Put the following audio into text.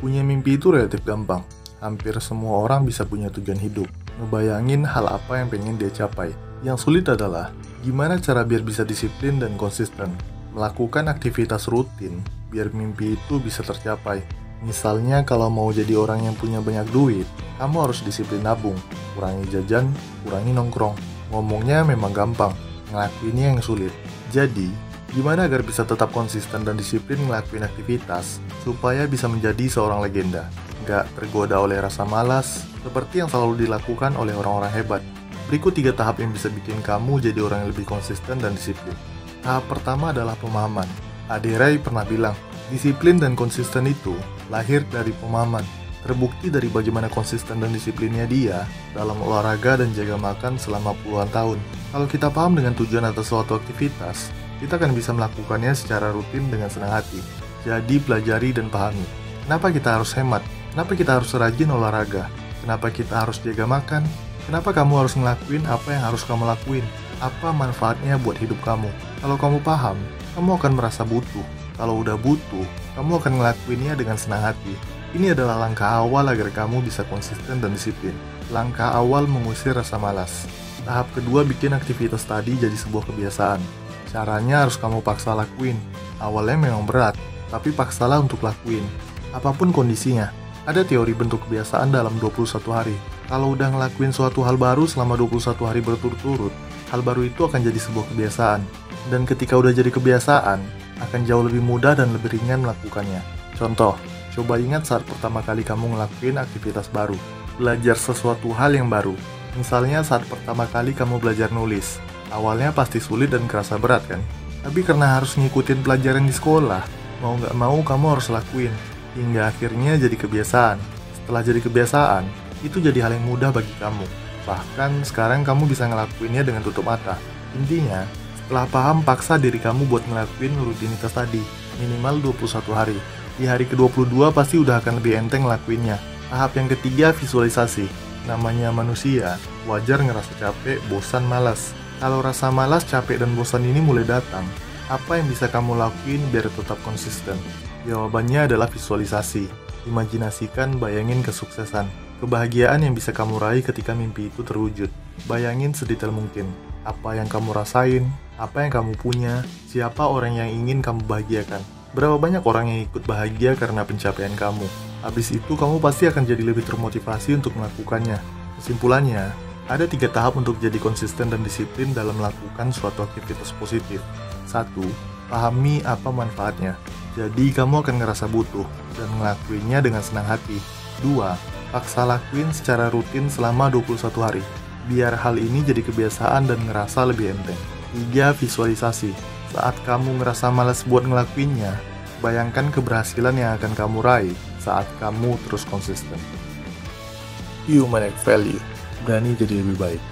Punya mimpi itu relatif gampang. Hampir semua orang bisa punya tujuan hidup. Ngebayangin hal apa yang pengen dia capai. Yang sulit adalah, gimana cara biar bisa disiplin dan konsisten. Melakukan aktivitas rutin, biar mimpi itu bisa tercapai. Misalnya kalau mau jadi orang yang punya banyak duit, kamu harus disiplin nabung. Kurangi jajan, kurangi nongkrong. Ngomongnya memang gampang, ngelakuinnya yang sulit. Jadi, gimana agar bisa tetap konsisten dan disiplin ngelakuin aktivitas, supaya bisa menjadi seorang legenda? Nggak tergoda oleh rasa malas, seperti yang selalu dilakukan oleh orang-orang hebat. Berikut 3 tahap yang bisa bikin kamu jadi orang yang lebih konsisten dan disiplin. Tahap pertama adalah pemahaman. Ade Rai pernah bilang, disiplin dan konsisten itu lahir dari pemahaman. Terbukti dari bagaimana konsisten dan disiplinnya dia dalam olahraga dan jaga makan selama puluhan tahun. Kalau kita paham dengan tujuan atas suatu aktivitas, kita akan bisa melakukannya secara rutin dengan senang hati. Jadi pelajari dan pahami. Kenapa kita harus hemat? Kenapa kita harus rajin olahraga? Kenapa kita harus jaga makan? Kenapa kamu harus ngelakuin apa yang harus kamu lakuin? Apa manfaatnya buat hidup kamu? Kalau kamu paham, kamu akan merasa butuh. Kalau udah butuh, kamu akan ngelakuinnya dengan senang hati. Ini adalah langkah awal agar kamu bisa konsisten dan disiplin. Langkah awal mengusir rasa malas. Tahap kedua, bikin aktivitas tadi jadi sebuah kebiasaan. Caranya harus kamu paksa lakuin. Awalnya memang berat, tapi paksalah untuk lakuin. Apapun kondisinya, ada teori bentuk kebiasaan dalam 21 hari. Kalau udah ngelakuin suatu hal baru selama 21 hari berturut-turut, hal baru itu akan jadi sebuah kebiasaan. Dan ketika udah jadi kebiasaan, akan jauh lebih mudah dan lebih ringan melakukannya. Contoh, coba ingat saat pertama kali kamu ngelakuin aktivitas baru. Belajar sesuatu hal yang baru. Misalnya saat pertama kali kamu belajar nulis. Awalnya pasti sulit dan kerasa berat kan? Tapi karena harus ngikutin pelajaran di sekolah, mau nggak mau kamu harus lakuin. Hingga akhirnya jadi kebiasaan. Setelah jadi kebiasaan, itu jadi hal yang mudah bagi kamu. Bahkan sekarang kamu bisa ngelakuinnya dengan tutup mata. Intinya, setelah paham, paksa diri kamu buat ngelakuin rutinitas tadi. Minimal 21 hari. Di hari ke-22 pasti udah akan lebih enteng ngelakuinnya. Tahap yang ketiga, visualisasi. Namanya manusia, wajar ngerasa capek, bosan, malas. Kalau rasa malas, capek, dan bosan ini mulai datang, apa yang bisa kamu lakuin biar tetap konsisten? Jawabannya adalah visualisasi. Imajinasikan, bayangin kesuksesan, kebahagiaan yang bisa kamu raih ketika mimpi itu terwujud. Bayangin sedetail mungkin, apa yang kamu rasain, apa yang kamu punya, siapa orang yang ingin kamu bahagiakan. Berapa banyak orang yang ikut bahagia karena pencapaian kamu. Habis itu kamu pasti akan jadi lebih termotivasi untuk melakukannya. Kesimpulannya, ada 3 tahap untuk jadi konsisten dan disiplin dalam melakukan suatu aktivitas positif. 1. Pahami apa manfaatnya. Jadi kamu akan ngerasa butuh dan ngelakuinnya dengan senang hati. 2. Paksa lakuin secara rutin selama 21 hari. Biar hal ini jadi kebiasaan dan ngerasa lebih enteng. 3. Visualisasi. Saat kamu ngerasa malas buat ngelakuinnya, bayangkan keberhasilan yang akan kamu raih saat kamu terus konsisten. Human Value. Berani jadi lebih baik.